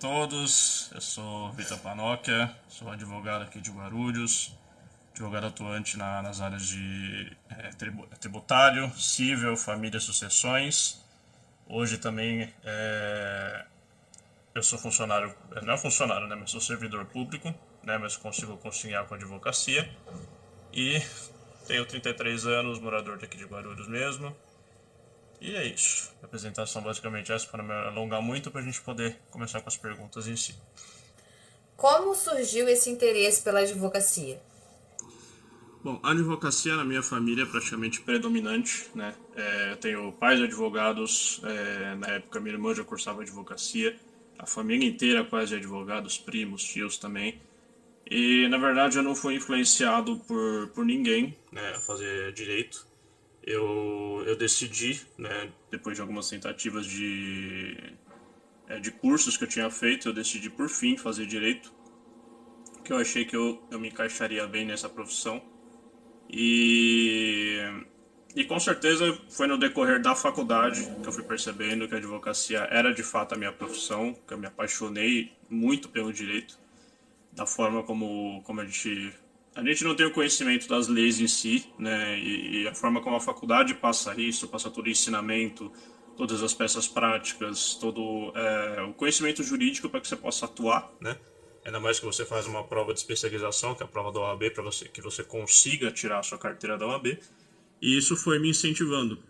todos, eu sou Vitor Panocchia, sou advogado aqui de Guarulhos, advogado atuante nas áreas de tributário, civil, família e sucessões. Hoje também eu sou funcionário, não é funcionário, né, mas sou servidor público, né, mas consigo conciliar com a advocacia. E tenho 33 anos, morador daqui de Guarulhos mesmo. E é isso. A apresentação basicamente é essa, para não me alongar muito, para a gente poder começar com as perguntas em si. Como surgiu esse interesse pela advocacia? Bom, a advocacia na minha família é praticamente predominante, né? Eu tenho pais advogados, na época minha irmã já cursava advocacia, a família inteira quase advogados, primos, tios também. E na verdade eu não fui influenciado por ninguém, né, a fazer direito. Eu decidi, né, depois de algumas tentativas de cursos que eu tinha feito, eu decidi por fim fazer direito, que eu achei que eu me encaixaria bem nessa profissão. E, e com certeza foi no decorrer da faculdade que eu fui percebendo que a advocacia era de fato a minha profissão, que eu me apaixonei muito pelo direito, da forma como a gente não tem o conhecimento das leis em si, né? E a forma como a faculdade passa isso, passa todo o ensinamento, todas as peças práticas, todo o conhecimento jurídico para que você possa atuar, né? Ainda mais que você faz uma prova de especialização, que é a prova da OAB, para você que você consiga tirar a sua carteira da OAB. E isso foi me incentivando.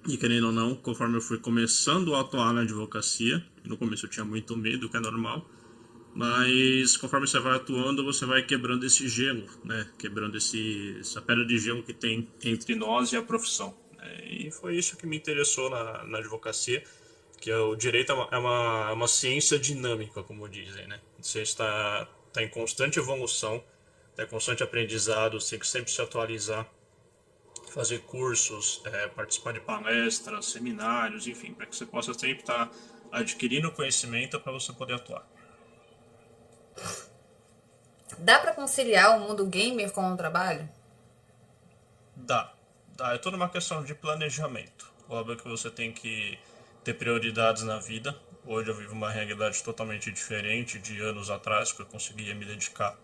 E querendo ou não, conforme eu fui começando a atuar na advocacia, no começo eu tinha muito medo, que é normal, mas conforme você vai atuando, você vai quebrando esse gelo, né? Quebrando essa pedra de gelo que tem entre nós e a profissão. E foi isso que me interessou na advocacia, que o direito é uma ciência dinâmica, como dizem, né? Você está em constante evolução, está em constante aprendizado, você tem que sempre se atualizar, fazer cursos, participar de palestras, seminários, enfim, para que você possa sempre estar adquirindo conhecimento para você poder atuar. Dá para conciliar o mundo gamer com o trabalho? Dá, dá. É toda uma questão de planejamento. Óbvio que você tem que ter prioridades na vida. Hoje eu vivo uma realidade totalmente diferente de anos atrás, que eu conseguia me dedicar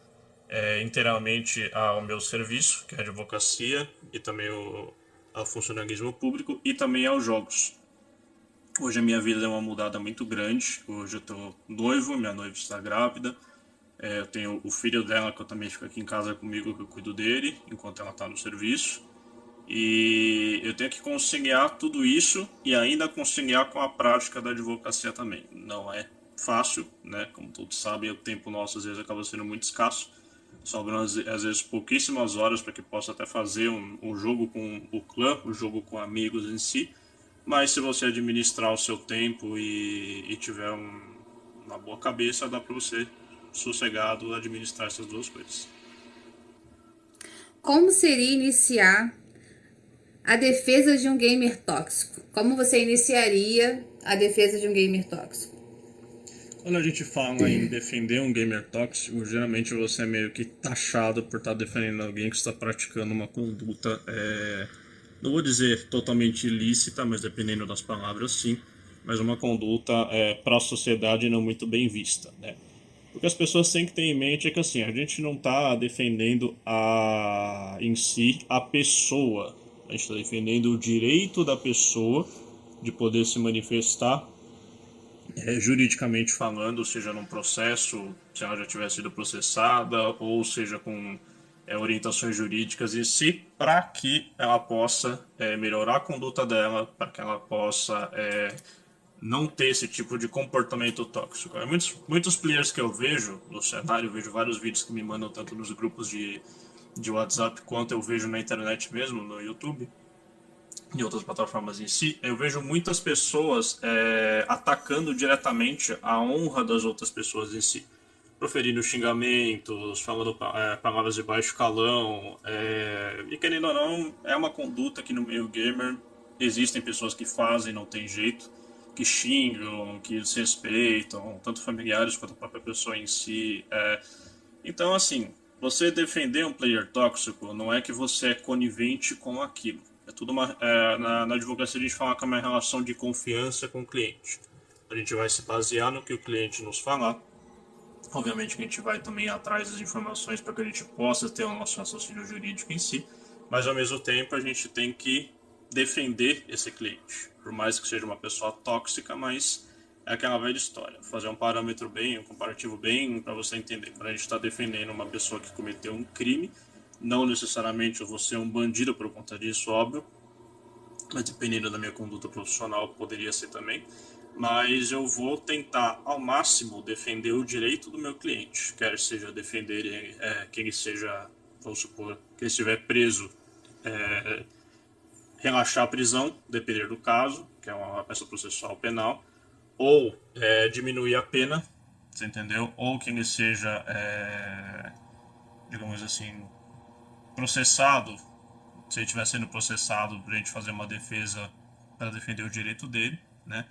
inteiramente ao meu serviço, que é a advocacia, e também ao funcionalismo público, e também aos jogos. Hoje a minha vida deu uma mudada muito grande. Hoje eu estou noivo, minha noiva está grávida. Eu tenho o filho dela, que eu também fico aqui em casa comigo, que eu cuido dele, enquanto ela está no serviço. E eu tenho que conciliar tudo isso e ainda conciliar com a prática da advocacia também. Não é fácil, né? Como todos sabem, o tempo nosso às vezes acaba sendo muito escasso. Sobram às vezes pouquíssimas horas para que possa até fazer um jogo com o clã, um jogo com amigos em si. Mas se você administrar o seu tempo e tiver uma boa cabeça, dá para você sossegado administrar essas duas coisas. Como seria iniciar a defesa de um gamer tóxico? Como você iniciaria a defesa de um gamer tóxico? Quando a gente fala em defender um gamer tóxico, geralmente você é meio que taxado por estar defendendo alguém que está praticando uma conduta, não vou dizer totalmente ilícita, mas dependendo das palavras sim, mas uma conduta para a sociedade não muito bem vista, né? Porque as pessoas têm que ter em mente que assim, a gente não está defendendo em si a pessoa, a gente está defendendo o direito da pessoa de poder se manifestar juridicamente falando, seja num processo, se ela já tiver sido processada, ou seja com orientações jurídicas em si, para que ela possa melhorar a conduta dela, para que ela possa não ter esse tipo de comportamento tóxico. Muitos players que eu vejo no cenário, eu vejo vários vídeos que me mandam tanto nos grupos de WhatsApp quanto eu vejo na internet mesmo, no YouTube, e outras plataformas em si, eu vejo muitas pessoas atacando diretamente a honra das outras pessoas em si, proferindo xingamentos, falando palavras de baixo calão, e querendo ou não, é uma conduta que no meio gamer existem pessoas que fazem, não tem jeito, que xingam, que desrespeitam, tanto familiares quanto a própria pessoa em si. Então, assim, você defender um player tóxico não é que você é conivente com aquilo. É tudo na advocacia a gente fala que é uma relação de confiança com o cliente. A gente vai se basear no que o cliente nos falar. Obviamente que a gente vai também atrás das informações para que a gente possa ter o nosso raciocínio jurídico em si, mas ao mesmo tempo a gente tem que defender esse cliente, por mais que seja uma pessoa tóxica, mas é aquela velha história, fazer um parâmetro bem, um comparativo bem, para você entender. Quando a gente está defendendo uma pessoa que cometeu um crime, não necessariamente eu vou ser um bandido por conta disso, óbvio, mas dependendo da minha conduta profissional poderia ser também, mas eu vou tentar ao máximo defender o direito do meu cliente, quer seja defender que ele seja, vamos supor, que ele estiver preso, relaxar a prisão, depender do caso, que é uma peça processual penal, ou diminuir a pena, você entendeu? Ou que ele seja, digamos assim, processado, se ele estiver sendo processado, para a gente fazer uma defesa para defender o direito dele, né?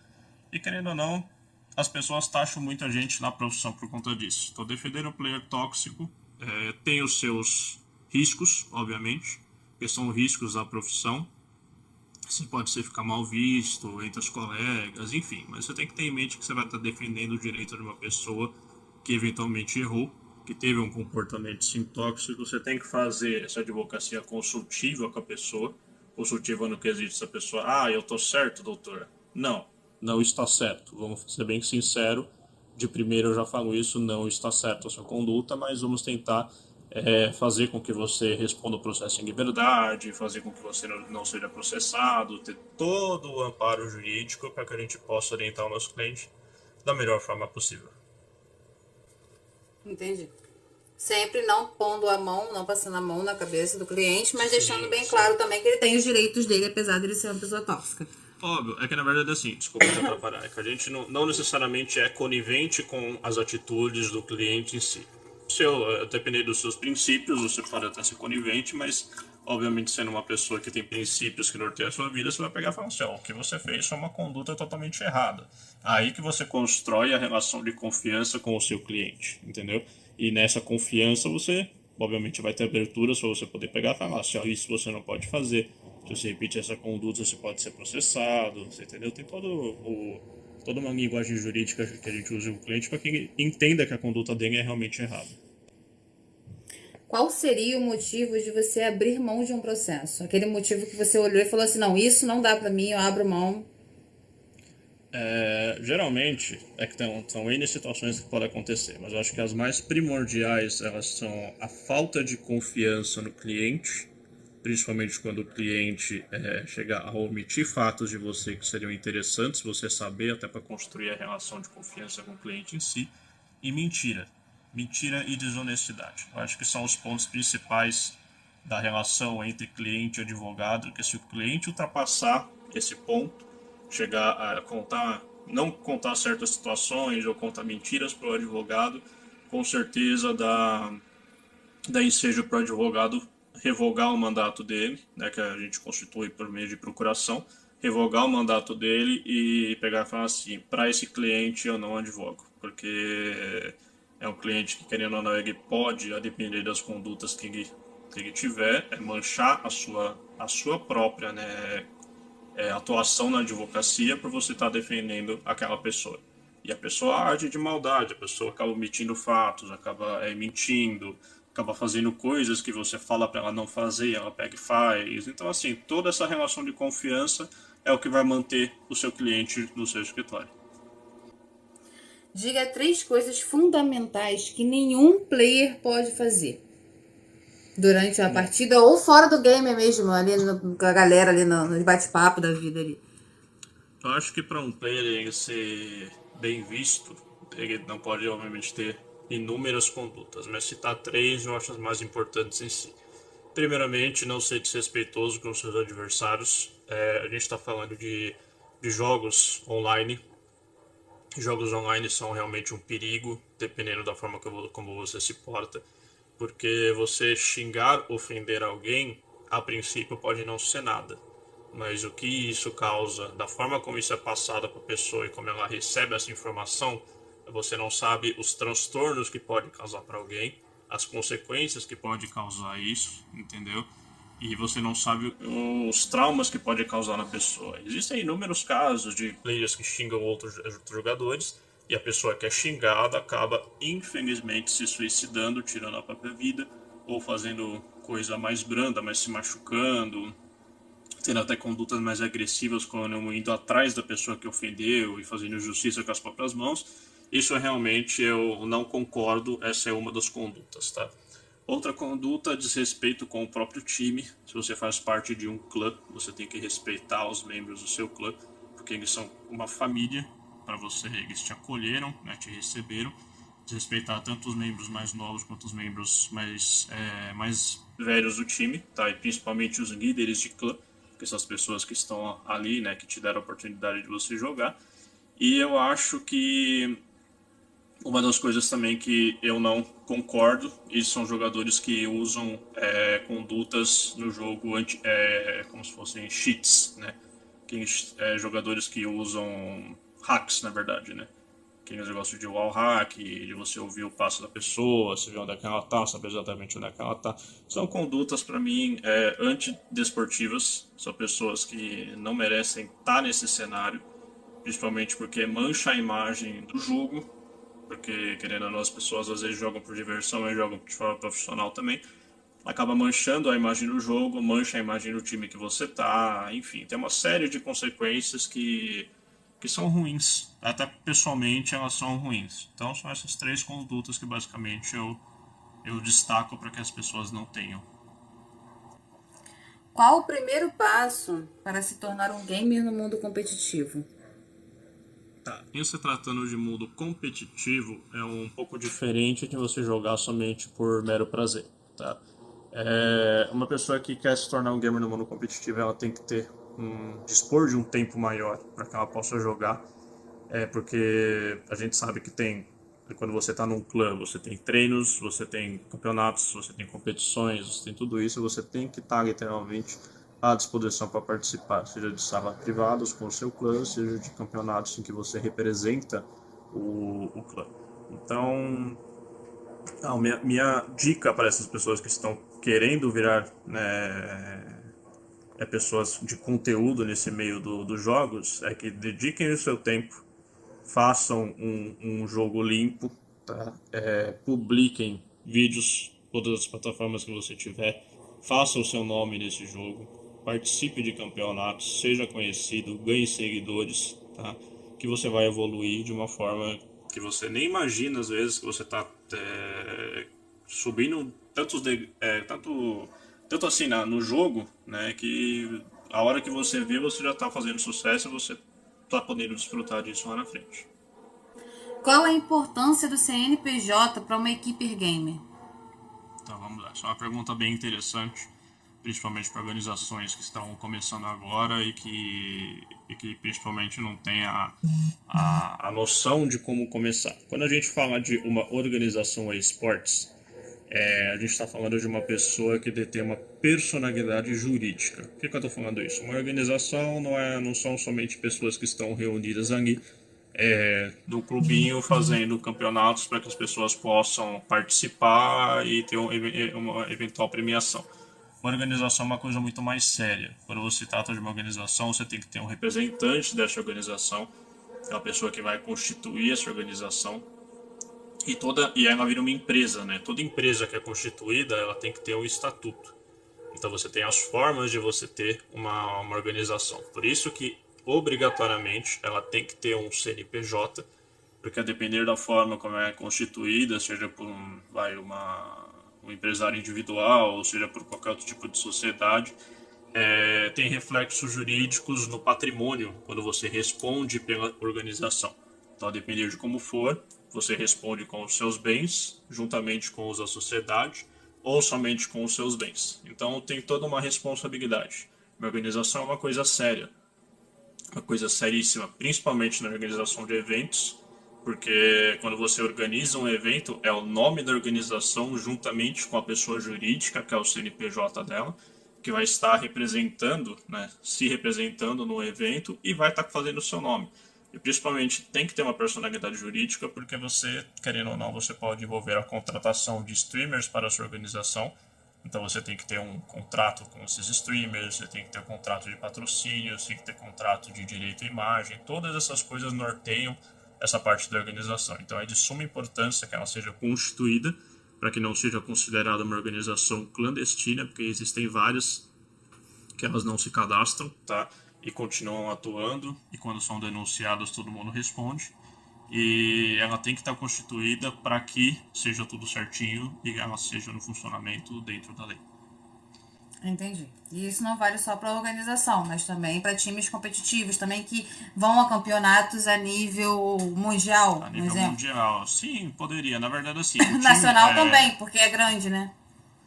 E querendo ou não, as pessoas taxam muita gente na profissão por conta disso. Então, defender um player tóxico tem os seus riscos, obviamente, que são riscos da profissão. Você pode ficar mal visto entre os colegas, enfim, mas você tem que ter em mente que você vai estar defendendo o direito de uma pessoa que eventualmente errou, que teve um comportamento sim tóxico. Você tem que fazer essa advocacia consultiva com a pessoa, consultiva no quesito se a pessoa, eu tô certo, doutor. Não, não está certo. Vamos ser bem sincero. De primeiro eu já falo isso, não está certo a sua conduta, mas vamos tentar fazer com que você responda o processo em liberdade, fazer com que você não seja processado, ter todo o amparo jurídico para que a gente possa orientar o nosso cliente da melhor forma possível. Entendi. Sempre não pondo a mão, não passando a mão na cabeça do cliente, mas deixando bem sim. claro também que ele tem os direitos dele, apesar de ele ser uma pessoa tóxica. Óbvio, é que na verdade assim, desculpa te atrapalhar, é que a gente não necessariamente é conivente com as atitudes do cliente em si. Depender dos seus princípios, você pode até ser conivente, mas obviamente sendo uma pessoa que tem princípios que norteiam a sua vida, você vai pegar e falar assim, o que você fez foi uma conduta totalmente errada. Aí que você constrói a relação de confiança com o seu cliente, entendeu? E nessa confiança você, obviamente, vai ter aberturas para você poder pegar e falar assim, isso você não pode fazer. Se você repetir essa conduta, você pode ser processado, você entendeu? Tem toda uma linguagem jurídica que a gente usa com o cliente para que ele entenda que a conduta dele é realmente errada. Qual seria o motivo de você abrir mão de um processo? Aquele motivo que você olhou e falou assim, não, isso não dá pra mim, eu abro mão. Geralmente, é que são N situações que podem acontecer, mas eu acho que as mais primordiais, elas são a falta de confiança no cliente, principalmente quando o cliente chegar a omitir fatos de você que seriam interessantes você saber, até para construir a relação de confiança com o cliente em si, e mentira. Mentira e desonestidade. Eu acho que são os pontos principais da relação entre cliente e advogado, que se o cliente ultrapassar esse ponto, chegar a não contar certas situações ou contar mentiras para o advogado, com certeza dá ensejo para o advogado revogar o mandato dele, né, que a gente constitui por meio de procuração, revogar o mandato dele e pegar e falar assim, para esse cliente eu não advogo, porque é um cliente que, querendo ou não, ele pode, a depender das condutas que ele tiver, manchar a sua própria, né, atuação na advocacia por você estar defendendo aquela pessoa. E a pessoa age de maldade, a pessoa acaba omitindo fatos, acaba mentindo, acaba fazendo coisas que você fala para ela não fazer, ela pega e faz. Então, assim, toda essa relação de confiança é o que vai manter o seu cliente no seu escritório. Diga 3 coisas fundamentais que nenhum player pode fazer durante a partida ou fora do game mesmo, ali com a galera ali no bate-papo da vida ali. Eu acho que para um player ele ser bem visto, ele não pode, obviamente, ter inúmeras condutas, mas citar 3 eu acho as mais importantes em si. Primeiramente, não ser desrespeitoso com os seus adversários. A gente está falando de jogos online. Jogos online são realmente um perigo, dependendo da forma como você se porta, porque você xingar, ofender alguém, a princípio pode não ser nada, mas o que isso causa, da forma como isso é passado para a pessoa e como ela recebe essa informação, você não sabe os transtornos que pode causar para alguém, as consequências que pode causar isso, entendeu? e você não sabe os traumas que pode causar na pessoa. Existem inúmeros casos de players que xingam outros jogadores e a pessoa que é xingada acaba, infelizmente, se suicidando, tirando a própria vida, ou fazendo coisa mais branda, mas se machucando, tendo até condutas mais agressivas, quando indo atrás da pessoa que ofendeu e fazendo justiça com as próprias mãos. Isso realmente eu não concordo, essa é uma das condutas, tá? Outra conduta, desrespeito com o próprio time. Se você faz parte de um clã, você tem que respeitar os membros do seu clã, porque eles são uma família para você, eles te acolheram, né, te receberam. Desrespeitar tanto os membros mais novos quanto os membros mais velhos do time, tá? E principalmente os líderes de clã, que são as pessoas que estão ali, né, que te deram a oportunidade de você jogar. E eu acho que uma das coisas também que eu não concordo, e são jogadores que usam condutas no jogo como se fossem cheats, né? Jogadores que usam hacks, na verdade, né? Aquele negócio de wall hack, de você ouvir o passo da pessoa, você vê onde é que ela tá, saber exatamente onde é que ela tá. São condutas, para mim, antidesportivas. São pessoas que não merecem estar nesse cenário, principalmente porque mancha a imagem do jogo, porque, querendo ou não, as pessoas às vezes jogam por diversão e jogam de forma profissional também. Acaba manchando a imagem do jogo, mancha a imagem do time que você tá, enfim, tem uma série de consequências que são ruins. Até pessoalmente elas são ruins. Então são essas três condutas que basicamente eu destaco para que as pessoas não tenham. Qual o primeiro passo para se tornar um gamer no mundo competitivo? Tá. Em se tratando de mundo competitivo, é um pouco diferente de você jogar somente por mero prazer, tá? Uma pessoa que quer se tornar um gamer no mundo competitivo, ela tem que dispor de um tempo maior para que ela possa jogar, porque a gente sabe que quando você está num clã, você tem treinos, você tem campeonatos, você tem competições, você tem tudo isso, você tem que estar literalmente à disposição para participar, seja de salas privadas com o seu clã, seja de campeonatos em que você representa o clã. Então, minha dica para essas pessoas que estão querendo virar, né, pessoas de conteúdo nesse meio dos jogos é que dediquem o seu tempo, façam um jogo limpo, tá? Publiquem vídeos, todas as plataformas que você tiver, faça o seu nome nesse jogo, participe de campeonatos, seja conhecido, ganhe seguidores, tá? Que você vai evoluir de uma forma que você nem imagina às vezes, que você está subindo tanto assim no jogo, né, que a hora que você vê você já está fazendo sucesso e você está podendo desfrutar disso lá na frente. Qual a importância do CNPJ para uma equipe gamer? Então vamos lá, isso é uma pergunta bem interessante, principalmente para organizações que estão começando agora e que principalmente não têm a noção de como começar. Quando a gente fala de uma organização esportes, a gente está falando de uma pessoa que detém uma personalidade jurídica. Por que eu estou falando isso? Uma organização não são somente pessoas que estão reunidas ali do clubinho fazendo campeonatos para que as pessoas possam participar e ter uma eventual premiação. Uma organização é uma coisa muito mais séria. Quando você trata de uma organização, você tem que ter um representante dessa organização, é uma pessoa que vai constituir essa organização e ela vira uma empresa, né? Toda empresa que é constituída, ela tem que ter um estatuto. Então você tem as formas de você ter uma organização. Por isso que obrigatoriamente ela tem que ter um CNPJ, porque a depender da forma como é constituída, seja por um empresário individual, ou seja por qualquer outro tipo de sociedade, tem reflexos jurídicos no patrimônio quando você responde pela organização. Então, a depender de como for, você responde com os seus bens, juntamente com os da sociedade, ou somente com os seus bens. Então, tem toda uma responsabilidade. Uma organização é uma coisa séria, uma coisa seríssima, principalmente na organização de eventos, porque quando você organiza um evento, é o nome da organização juntamente com a pessoa jurídica, que é o CNPJ dela, que vai estar representando, né, se representando no evento e vai estar fazendo o seu nome. E principalmente tem que ter uma personalidade jurídica, porque você, querendo ou não, você pode envolver a contratação de streamers para a sua organização, Então você tem que ter um contrato com esses streamers, você tem que ter um contrato de patrocínio, você tem que ter contrato de direito à imagem, todas essas coisas norteiam essa parte da organização. Então é de suma importância que ela seja constituída para que não seja considerada uma organização clandestina, porque existem várias que elas não se cadastram, tá? E continuam atuando, e quando são denunciadas todo mundo responde. E ela tem que estar constituída para que seja tudo certinho e ela seja no funcionamento dentro da lei. Entendi. E isso não vale só para organização, mas também para times competitivos, também que vão a campeonatos a nível mundial, A por nível exemplo. mundial, sim, poderia. Na verdade, assim, Nacional também, porque é grande, né?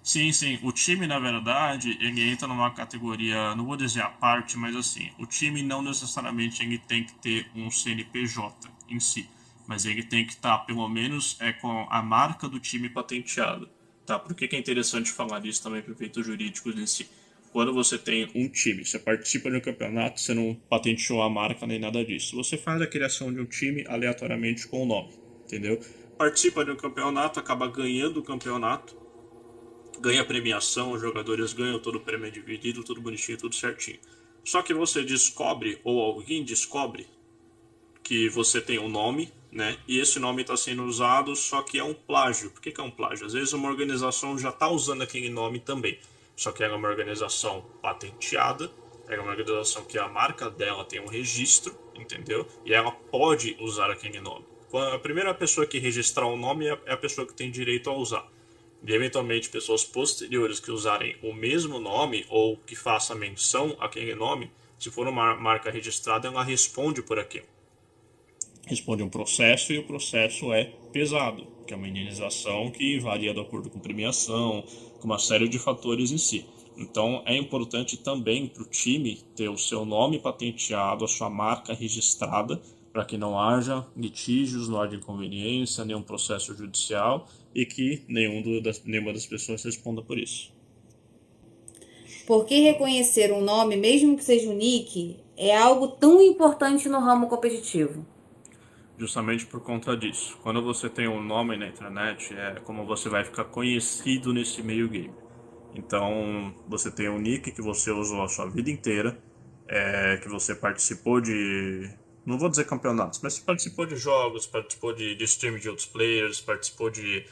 Sim, sim. O time, na verdade, ele entra numa categoria, não vou dizer à parte, mas assim, o time não necessariamente ele tem que ter um CNPJ em si, mas ele tem que estar, pelo menos, com a marca do time patenteada. Tá? Por que é interessante falar isso também para efeitos jurídicos em si? Quando você tem um time, você participa de um campeonato, você não patenteou a marca nem nada disso. Você faz a criação de um time aleatoriamente com o nome, entendeu? Participa de um campeonato, acaba ganhando o campeonato, ganha premiação, os jogadores ganham todo o prêmio dividido, tudo bonitinho, tudo certinho. Só que você descobre, ou alguém descobre, que você tem um nome, né? E esse nome está sendo usado, só que é um plágio. Por que é um plágio? Às vezes uma organização já está usando aquele nome também, só que é uma organização patenteada, é uma organização que a marca dela tem um registro, entendeu? E ela pode usar aquele nome. A primeira pessoa que registrar o nome é a pessoa que tem direito a usar. E eventualmente pessoas posteriores que usarem o mesmo nome ou que façam menção àquele nome, se for uma marca registrada, ela responde por aquilo. Responde um processo e o processo é pesado, que é uma indenização que varia de acordo com premiação, com uma série de fatores em si. Então é importante também para o time ter o seu nome patenteado, a sua marca registrada, para que não haja litígios, não haja inconveniência, nenhum processo judicial e que nenhuma das pessoas responda por isso. Porque reconhecer um nome, mesmo que seja unique, é algo tão importante no ramo competitivo. Justamente por conta disso. Quando você tem um nome na internet, é como você vai ficar conhecido nesse meio game. Então, você tem um nick que você usou a sua vida inteira, que você participou de, não vou dizer campeonatos, mas você participou de jogos, participou de stream de outros players, participou de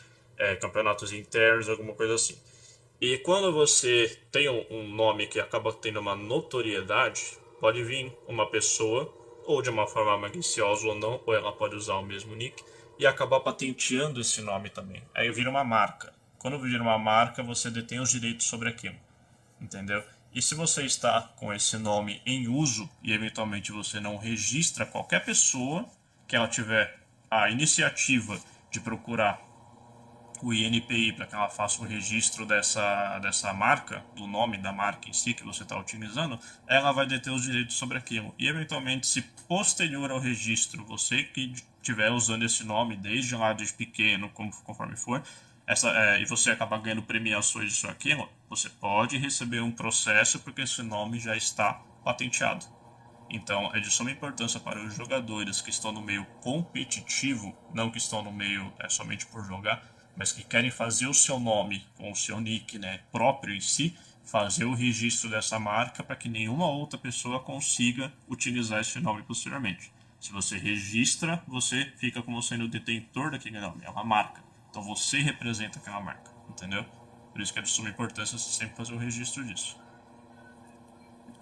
campeonatos internos, alguma coisa assim. E quando você tem um nome que acaba tendo uma notoriedade, pode vir uma pessoa, ou de uma forma maliciosa ou não, ou ela pode usar o mesmo nick, e acabar patenteando esse nome também. Aí vira uma marca. Quando vira uma marca, você detém os direitos sobre aquilo. Entendeu? E se você está com esse nome em uso e eventualmente você não registra qualquer pessoa que ela tiver a iniciativa de procurar o INPI para que ela faça o registro dessa marca, do nome da marca em si que você está utilizando, ela vai deter os direitos sobre aquilo. E eventualmente, se posterior ao registro, você que estiver usando esse nome desde lá, desde pequeno, conforme for, e você acabar ganhando premiações disso aquilo, você pode receber um processo porque esse nome já está patenteado. Então, é de suma importância para os jogadores que estão no meio competitivo, não que estão no meio somente por jogar, mas que querem fazer o seu nome com o seu nick, né, próprio em si, fazer o registro dessa marca para que nenhuma outra pessoa consiga utilizar esse nome posteriormente. Se você registra, você fica como sendo o detentor daquele nome, é uma marca. Então você representa aquela marca, entendeu? Por isso que é de suma importância você sempre fazer o registro disso.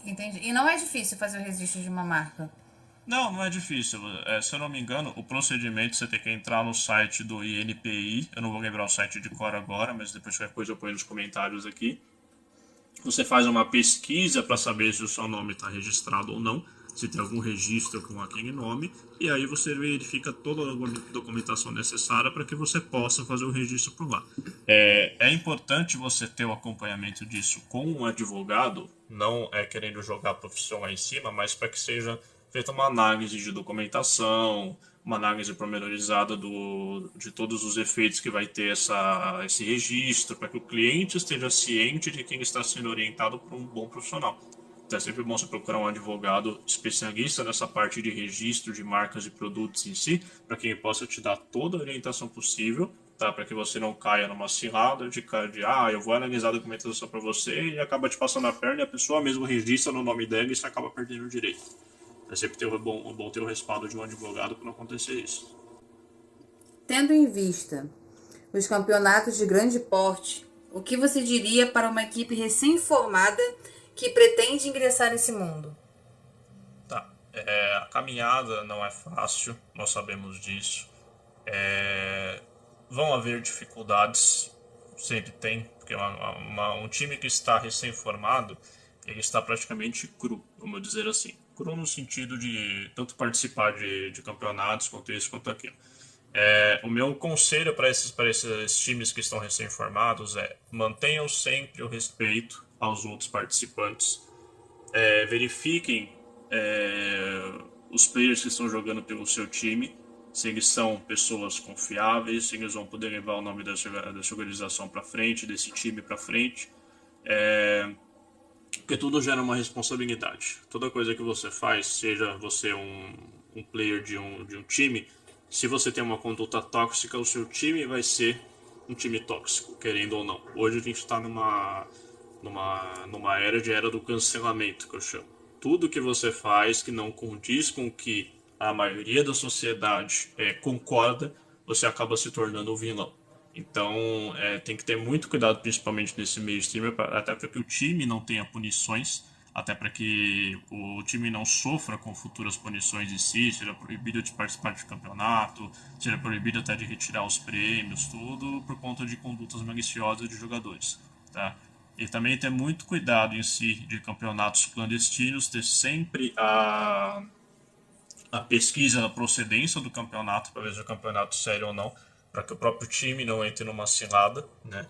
Entendi. E não é difícil fazer o registro de uma marca. Não, não é difícil. Se eu não me engano, o procedimento você tem que entrar no site do INPI. Eu não vou lembrar o site de cor agora, mas depois qualquer coisa eu ponho nos comentários aqui. Você faz uma pesquisa para saber se o seu nome está registrado ou não, se tem algum registro com aquele nome, e aí você verifica toda a documentação necessária para que você possa fazer o registro por lá. É importante você ter o acompanhamento disso com um advogado, não querendo jogar a profissão em cima, mas para que seja feita uma análise de documentação, uma análise pormenorizada de todos os efeitos que vai ter esse registro, para que o cliente esteja ciente de que ele está sendo orientado por um bom profissional. Então é sempre bom você procurar um advogado especialista nessa parte de registro de marcas e produtos em si, para que ele possa te dar toda a orientação possível tá? Para que você não caia numa cilada de eu vou analisar a documentação para você e acaba te passando a perna e a pessoa mesmo registra no nome dela e você acaba perdendo o direito. É sempre bom ter o respaldo de um advogado para não acontecer isso. Tendo em vista os campeonatos de grande porte, o que você diria para uma equipe recém-formada que pretende ingressar nesse mundo? Tá. A caminhada não é fácil, nós sabemos disso. Vão haver dificuldades, sempre tem, porque um time que está recém-formado, ele está praticamente cru, vamos dizer assim. Cru no sentido de tanto participar de campeonatos, quanto isso, quanto aquilo. O meu conselho para esses times que estão recém-formados é mantenham sempre o respeito aos outros participantes, verifiquem os players que estão jogando pelo seu time, se eles são pessoas confiáveis, se eles vão poder levar o nome dessa organização para frente, desse time para frente, porque tudo gera uma responsabilidade. Toda coisa que você faz, seja você um player de um time, se você tem uma conduta tóxica, o seu time vai ser um time tóxico, querendo ou não. Hoje a gente está numa era do cancelamento, que eu chamo. Tudo que você faz que não condiz com o que a maioria da sociedade concorda, você acaba se tornando um vilão. Então tem que ter muito cuidado, principalmente nesse meio streamer, até para que o time não tenha punições, até para que o time não sofra com futuras punições em si, seja proibido de participar de campeonato, seja proibido até de retirar os prêmios, tudo por conta de condutas maliciosas de jogadores, tá? E também ter muito cuidado em si de campeonatos clandestinos, ter sempre a pesquisa da procedência do campeonato, para ver se é um campeonato sério ou não, para que o próprio time não entre numa cilada, né?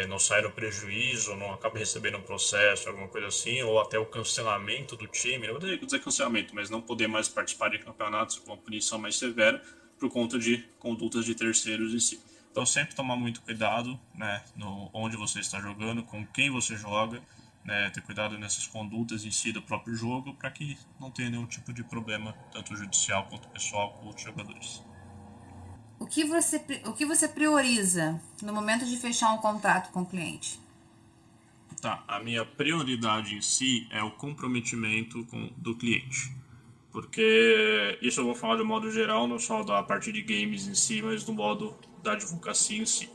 Não saia no prejuízo, não acabe recebendo um processo, alguma coisa assim, ou até o cancelamento do time, não vou dizer cancelamento, mas não poder mais participar de campeonatos com uma punição mais severa por conta de condutas de terceiros em si. Então sempre tomar muito cuidado, né, no onde você está jogando, com quem você joga, né, ter cuidado nessas condutas em si do próprio jogo, para que não tenha nenhum tipo de problema, tanto judicial quanto pessoal, com outros jogadores. O que você prioriza no momento de fechar um contrato com o cliente? Tá, a minha prioridade em si é o comprometimento do cliente. Porque isso eu vou falar de modo geral, não só da parte de games em si, mas do modo da advocacia em si.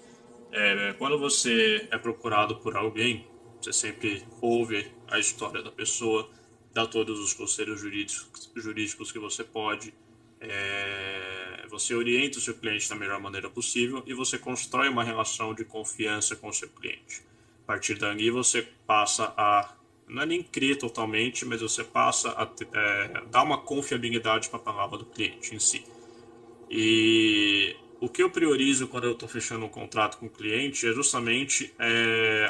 Quando você é procurado por alguém, você sempre ouve a história da pessoa, dá todos os conselhos jurídicos que você pode, você orienta o seu cliente da melhor maneira possível e você constrói uma relação de confiança com o seu cliente. A partir dali você passa não é nem crer totalmente, mas você passa a dar uma confiabilidade para a palavra do cliente em si. E o que eu priorizo quando eu estou fechando um contrato com o cliente é justamente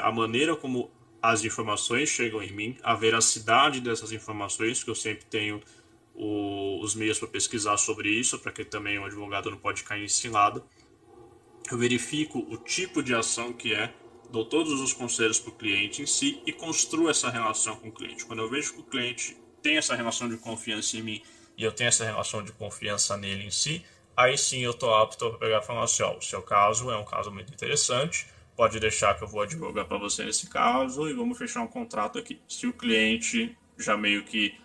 a maneira como as informações chegam em mim, a veracidade dessas informações, que eu sempre tenho os meios para pesquisar sobre isso, para que também o advogado não pode cair em cilada. Eu verifico o tipo de ação que dou todos os conselhos para o cliente em si e construo essa relação com o cliente. Quando eu vejo que o cliente tem essa relação de confiança em mim e eu tenho essa relação de confiança nele em si, aí sim eu estou apto a pegar e falar assim, o seu caso é um caso muito interessante, pode deixar que eu vou advogar para você nesse caso e vamos fechar um contrato aqui. Se o cliente já meio que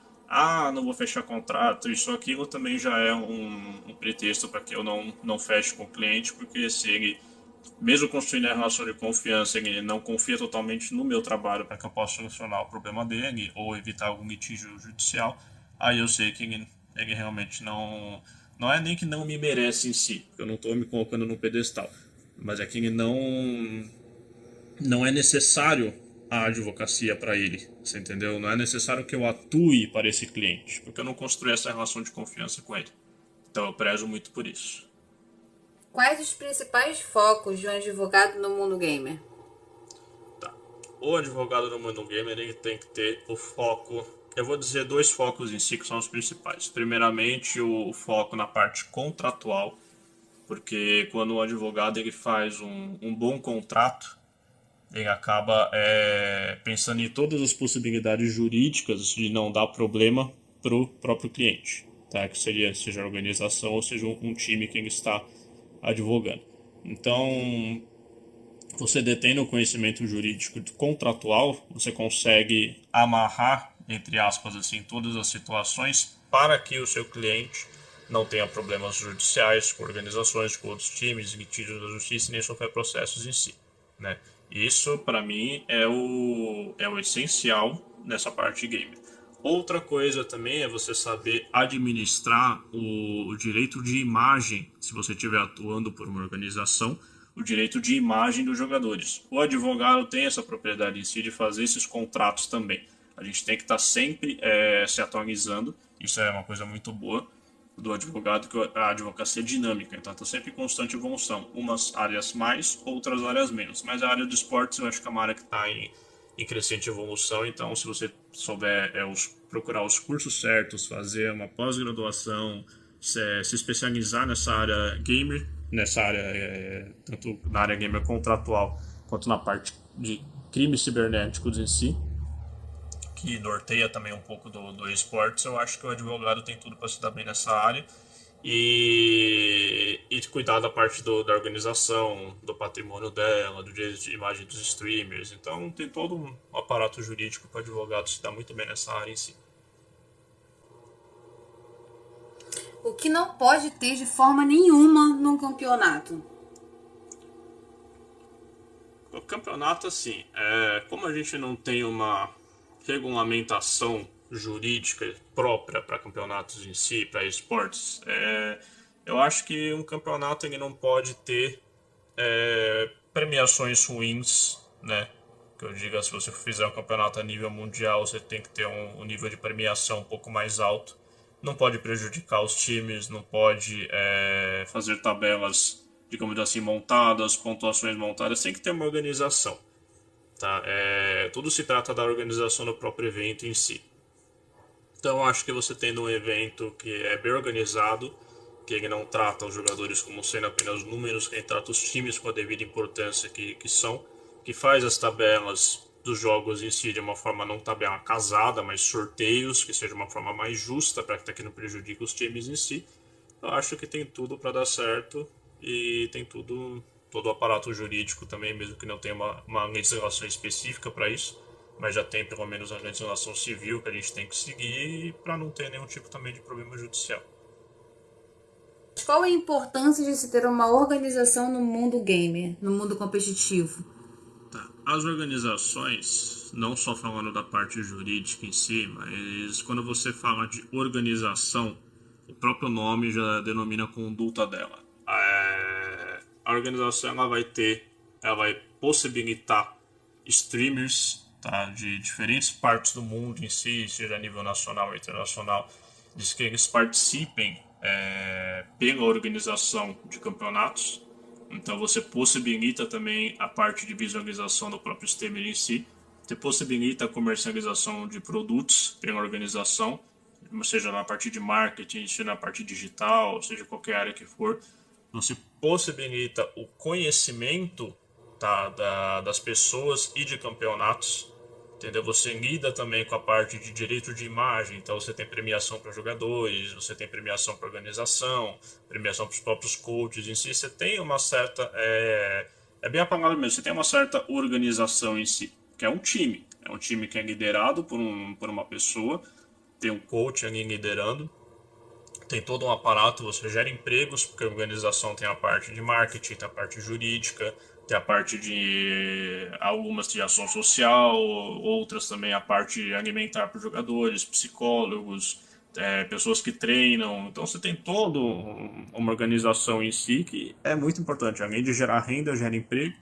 não vou fechar contrato, isso aquilo também já é um pretexto para que eu não feche com o cliente, porque se ele, mesmo construindo a relação de confiança, ele não confia totalmente no meu trabalho para que eu possa solucionar o problema dele ou evitar algum litígio judicial, aí eu sei que ele realmente não é nem que não me merece em si, porque eu não estou me colocando no pedestal, mas é que ele não é necessário a advocacia para ele, você entendeu? Não é necessário que eu atue para esse cliente, porque eu não construí essa relação de confiança com ele. Então eu prezo muito por isso. Quais os principais focos de um advogado no mundo gamer? Tá. O advogado no mundo gamer ele tem que ter o foco. Eu vou dizer dois focos em si que são os principais. Primeiramente, o foco na parte contratual, porque quando o advogado ele faz um bom contrato, ele acaba pensando em todas as possibilidades jurídicas de não dar problema para o próprio cliente, tá? Que seja a organização ou seja um time que ele está advogando. Então, você detendo o conhecimento jurídico contratual, você consegue amarrar, entre aspas, assim, todas as situações para que o seu cliente não tenha problemas judiciais com organizações, com outros times, litígios da justiça, nem sofrer processos em si, né? Isso, para mim, é o essencial nessa parte gamer. Outra coisa também é você saber administrar o direito de imagem, se você estiver atuando por uma organização, o direito de imagem dos jogadores. O advogado tem essa propriedade em si de fazer esses contratos também. A gente tem que estar sempre se atualizando, isso é uma coisa muito boa do advogado, que a advocacia é dinâmica, então está sempre em constante evolução. Umas áreas mais, outras áreas menos. Mas a área de esportes eu acho que é uma área que está em crescente evolução, então se você souber procurar os cursos certos, fazer uma pós-graduação, se especializar nessa área gamer, nessa área, tanto na área gamer contratual, quanto na parte de crimes cibernéticos em si, que norteia também um pouco do esportes, eu acho que o advogado tem tudo para se dar bem nessa área e cuidar da parte da organização, do patrimônio dela, do direito de imagem dos streamers. Então tem todo um aparato jurídico para o advogado se dar muito bem nessa área em si. O que não pode ter de forma nenhuma num campeonato? O campeonato, assim, como a gente não tem uma regulamentação jurídica própria para campeonatos em si, para esportes, eu acho que um campeonato ele não pode ter premiações ruins, né? Que eu diga, se você fizer um campeonato a nível mundial, você tem que ter um nível de premiação um pouco mais alto. Não pode prejudicar os times, não pode fazer tabelas, digamos assim, montadas, pontuações montadas, tem que ter uma organização. Tá? Tudo se trata da organização do próprio evento em si. Então acho que você tendo um evento que é bem organizado, que ele não trata os jogadores como sendo apenas números, que ele trata os times com a devida importância que são, que faz as tabelas dos jogos em si de uma forma não tabela casada, mas sorteios, que seja uma forma mais justa para que não prejudique os times em si. Eu acho que tem tudo para dar certo e tem todo o aparato jurídico também, mesmo que não tenha uma legislação específica para isso, mas já tem pelo menos a legislação civil que a gente tem que seguir para não ter nenhum tipo também de problema judicial. Qual a importância de se ter uma organização no mundo gamer, no mundo competitivo? Tá. As organizações, não só falando da parte jurídica em si, mas quando você fala de organização, o próprio nome já denomina a conduta dela. A organização ela vai possibilitar streamers, tá, de diferentes partes do mundo em si, seja a nível nacional ou internacional, de que eles participem pela organização de campeonatos. Então você possibilita também a parte de visualização do próprio streamer em si. Você possibilita a comercialização de produtos pela organização, seja na parte de marketing, seja na parte digital, seja qualquer área que for. Você possibilita o conhecimento, tá, das pessoas e de campeonatos. Entendeu? Você lida também com a parte de direito de imagem, então você tem premiação para jogadores, você tem premiação para organização, premiação para os próprios coaches em si. Você tem uma certa. Bem a palavra mesmo, você tem uma certa organização em si, que é um time. É um time que é liderado por uma pessoa, tem um coach ali liderando, tem todo um aparato, você gera empregos, porque a organização tem a parte de marketing, tem a parte jurídica, tem a parte de algumas de ação social, outras também a parte alimentar para os jogadores, psicólogos, pessoas que treinam. Então você tem toda uma organização em si que é muito importante. Além de gerar renda, gera emprego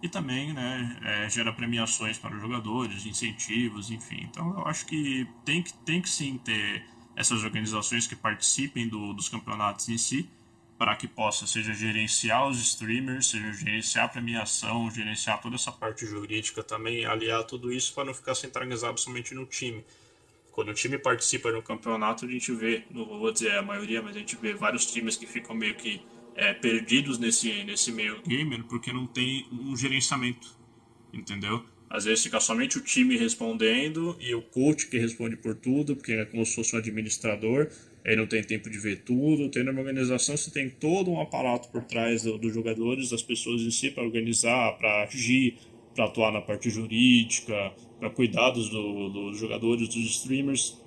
e também, né, gera premiações para os jogadores, incentivos, enfim. Então eu acho que tem que sim ter essas organizações que participem dos campeonatos em si, para que possa, seja gerenciar os streamers, seja gerenciar a premiação, gerenciar toda essa parte jurídica também, aliar tudo isso para não ficar centralizado somente no time. Quando o time participa de um campeonato, a gente vê, não vou dizer a maioria, mas a gente vê vários times que ficam meio que perdidos nesse meio gamer porque não tem um gerenciamento, entendeu? Às vezes fica somente o time respondendo e o coach que responde por tudo, porque é como se fosse um administrador. aí não tem tempo de ver tudo. Tendo uma organização, você tem todo um aparato por trás dos jogadores, das pessoas em si, para organizar, para agir, para atuar na parte jurídica, para cuidar dos jogadores, dos streamers,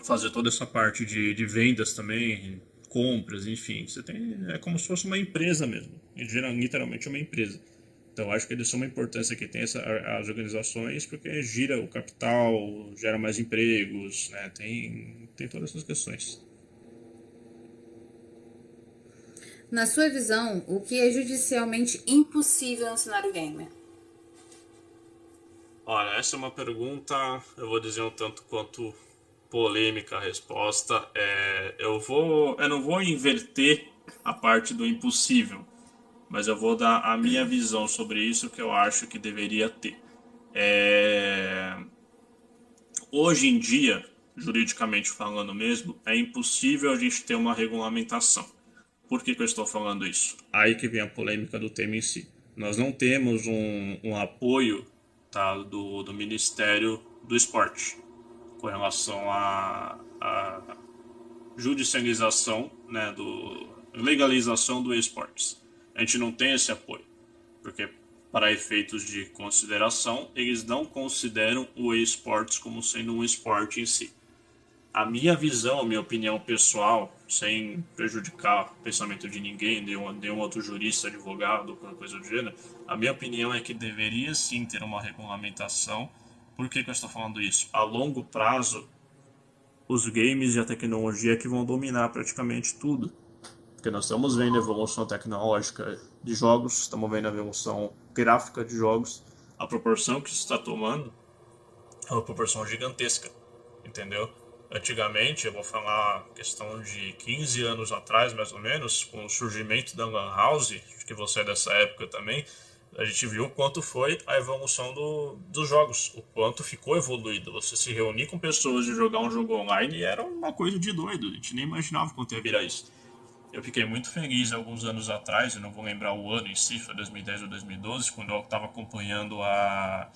fazer toda essa parte de vendas também, compras, enfim. Você tem, é como se fosse uma empresa mesmo, literalmente uma empresa. Então acho que eles são uma importância que tem as organizações, porque gira o capital, gera mais empregos, né? Tem todas essas questões. Na sua visão, o que é judicialmente impossível no cenário gamer? Olha, essa é uma pergunta, eu vou dizer um tanto quanto polêmica a resposta. Eu não vou inverter a parte do impossível, mas eu vou dar a minha visão sobre isso que eu acho que deveria ter. É, Hoje em dia, juridicamente falando mesmo, é impossível a gente ter uma regulamentação. Por que eu estou falando isso? Aí que vem a polêmica do tema em si. Nós não temos um apoio, tá, do Ministério do Esporte com relação à judicialização, né, legalização do esportes. A gente não tem esse apoio, porque para efeitos de consideração, eles não consideram o esportes como sendo um esporte em si. A minha visão, a minha opinião pessoal, sem prejudicar o pensamento de ninguém, nenhum outro jurista, advogado, qualquer coisa do gênero, a minha opinião é que deveria sim ter uma regulamentação. Por que eu estou falando isso? A longo prazo, os games e a tecnologia que vão dominar praticamente tudo. Porque nós estamos vendo a evolução tecnológica de jogos, estamos vendo a evolução gráfica de jogos. A proporção que isso está tomando é uma proporção gigantesca, entendeu? Antigamente, eu vou falar questão de 15 anos atrás, mais ou menos, com o surgimento da Lan House, acho que você é dessa época também, a gente viu o quanto foi a evolução dos jogos, o quanto ficou evoluído. Você se reunir com pessoas e jogar um jogo online era uma coisa de doido, a gente nem imaginava quanto ia virar isso. Eu fiquei muito feliz alguns anos atrás, eu não vou lembrar o ano em si, foi 2010 ou 2012, quando eu estava acompanhando a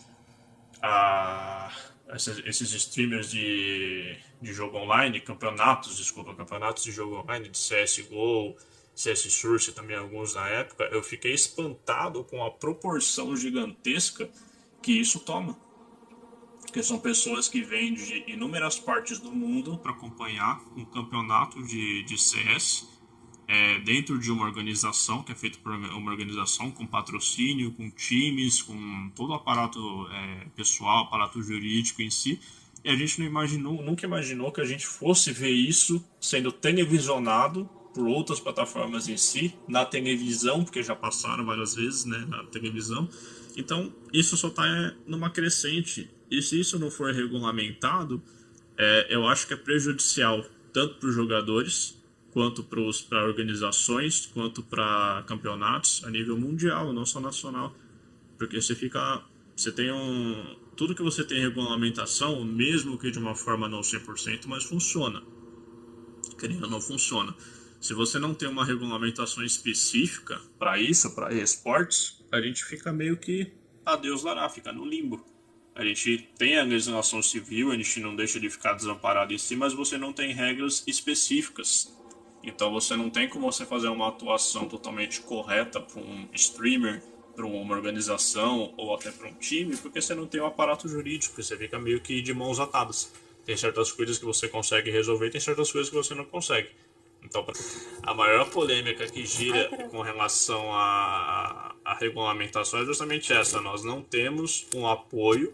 esses streamers de jogo online, campeonatos de jogo online, de CSGO, CS Source, também alguns na época, eu fiquei espantado com a proporção gigantesca que isso toma. Porque são pessoas que vêm de inúmeras partes do mundo para acompanhar um campeonato de CS dentro de uma organização, que é feito por uma organização com patrocínio, com times, com todo o aparato pessoal, aparato jurídico em si. E a gente não imaginou, nunca imaginou que a gente fosse ver isso sendo televisionado por outras plataformas em si, na televisão, porque já passaram várias vezes, né, na televisão. Então, isso só está numa crescente. E se isso não for regulamentado, eu acho que é prejudicial tanto para os jogadores, quanto para organizações, quanto para campeonatos a nível mundial, não só nacional. Porque você tem tudo que você tem regulamentação, mesmo que de uma forma não 100%, mas funciona. Querendo ou não funciona. Se você não tem uma regulamentação específica para isso, para esportes, a gente fica meio que a Deus dará, fica no limbo. A gente tem a legislação civil, a gente não deixa de ficar desamparado em si, mas você não tem regras específicas. Então você não tem como você fazer uma atuação totalmente correta para um streamer, para uma organização ou até para um time, porque você não tem um aparato jurídico, você fica meio que de mãos atadas. Tem certas coisas que você consegue resolver, tem certas coisas que você não consegue. Então, a maior polêmica que gira com relação à regulamentação é justamente essa. Nós não temos um apoio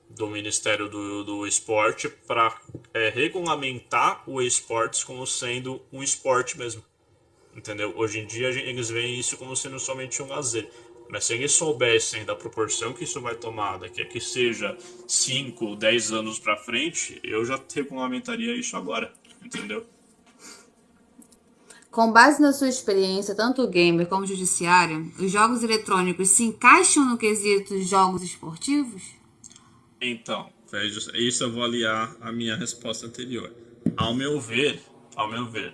do Ministério do Esporte para regulamentar o esportes como sendo um esporte mesmo. Entendeu? Hoje em dia eles veem isso como sendo somente um lazer. Mas se eles soubessem da proporção que isso vai tomar daqui a que seja 5, 10 anos para frente, eu já regulamentaria isso agora. Entendeu? Com base na sua experiência, tanto gamer como judiciária, os jogos eletrônicos se encaixam no quesito jogos esportivos? Então, isso eu vou aliar a minha resposta anterior. Ao meu ver,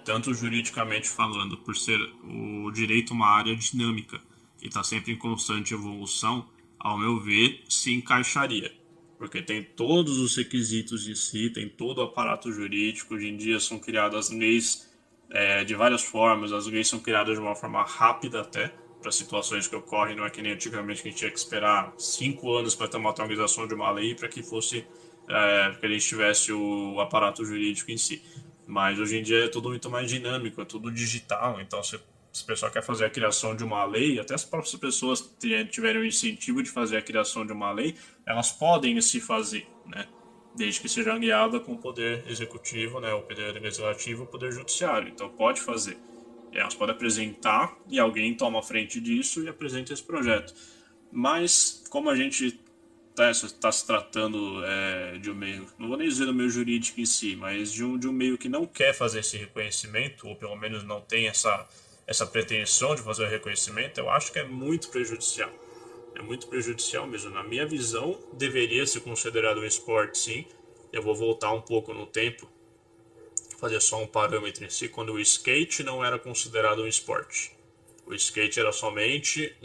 tanto juridicamente falando, por ser o direito uma área dinâmica e está sempre em constante evolução, ao meu ver, se encaixaria. porque tem todos os requisitos de si, tem todo o aparato jurídico. Hoje em dia são criadas leis de várias formas, as leis são criadas de uma forma rápida até, para situações que ocorrem, não é que nem antigamente que a gente tinha que esperar 5 anos para ter uma atualização de uma lei para que fosse, que a gente tivesse o aparato jurídico em si. Mas hoje em dia é tudo muito mais dinâmico, é tudo digital, então se o pessoal quer fazer a criação de uma lei, até as próprias pessoas tiverem o incentivo de fazer a criação de uma lei, elas podem se fazer, né? Desde que seja guiada com o poder executivo, né, o poder legislativo, o poder judiciário. Então pode fazer. Elas podem apresentar e alguém toma a frente disso e apresenta esse projeto. Mas como a gente está se tratando de um meio, não vou nem dizer do meio jurídico em si, mas de um meio que não quer fazer esse reconhecimento, ou pelo menos não tem essa pretensão de fazer o reconhecimento, eu acho que é muito prejudicial. É muito prejudicial mesmo. Na minha visão, deveria ser considerado um esporte, sim. Eu vou voltar um pouco no tempo, fazer só um parâmetro em si, quando o skate não era considerado um esporte. O skate era somente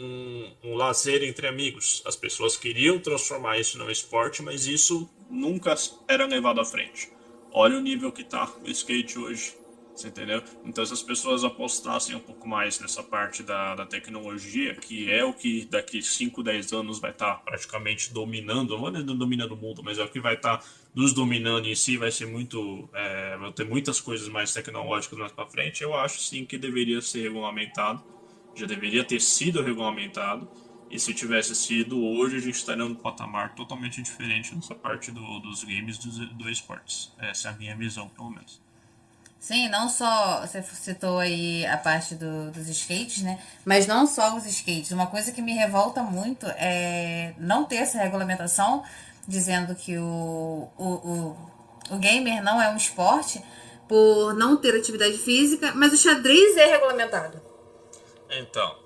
um lazer entre amigos. As pessoas queriam transformar isso num esporte, mas isso nunca era levado à frente. Olha o nível que está o skate hoje. Você entendeu? Então, se as pessoas apostassem um pouco mais nessa parte da tecnologia, que é o que daqui 5, 10 anos vai estar praticamente dominando, não vou dizer dominando o mundo, mas é o que vai estar nos dominando em si, vai ser muito. Vai ter muitas coisas mais tecnológicas mais para frente. Eu acho sim que deveria ser regulamentado, já deveria ter sido regulamentado. E se tivesse sido, hoje a gente estaria num patamar totalmente diferente nessa parte dos games do esportes. Essa é a minha visão, pelo menos. Sim, não só você citou aí a parte dos skates, né? Mas não só os skates. Uma coisa que me revolta muito é não ter essa regulamentação, dizendo que o gamer não é um esporte, por não ter atividade física, mas o xadrez é regulamentado. Então,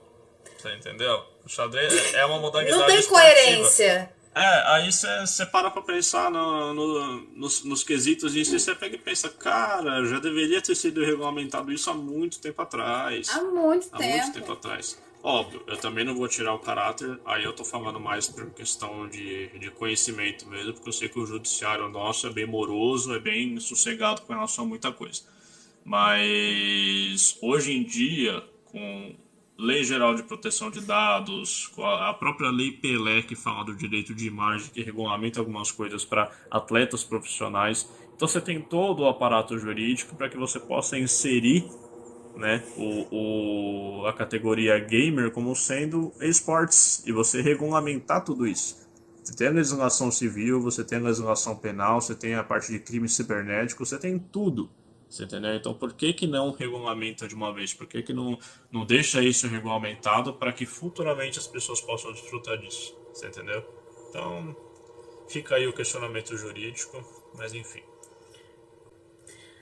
você entendeu? O xadrez é uma modalidade Não tem esportiva. coerência. Aí você para pra pensar nos quesitos disso e você pega e pensa, cara, já deveria ter sido regulamentado isso há muito tempo atrás. Há muito Há muito tempo. tempo atrás. Óbvio, eu também não vou tirar o caráter, aí eu tô falando mais por questão de conhecimento mesmo, porque eu sei que o judiciário nosso é bem moroso, é bem sossegado com relação a muita coisa. Mas hoje em dia, com Lei Geral de Proteção de Dados, com a própria Lei Pelé, que fala do direito de imagem, que regulamenta algumas coisas para atletas profissionais. Então você tem todo o aparato jurídico para que você possa inserir, né, a categoria gamer como sendo esportes e você regulamentar tudo isso. Você tem a legislação civil, você tem a legislação penal, você tem a parte de crime cibernético, você tem tudo. Você entendeu? Então por que que não regulamenta de uma vez? Por que que não deixa isso regulamentado para que futuramente as pessoas possam desfrutar disso? Você entendeu? Então fica aí o questionamento jurídico, mas enfim.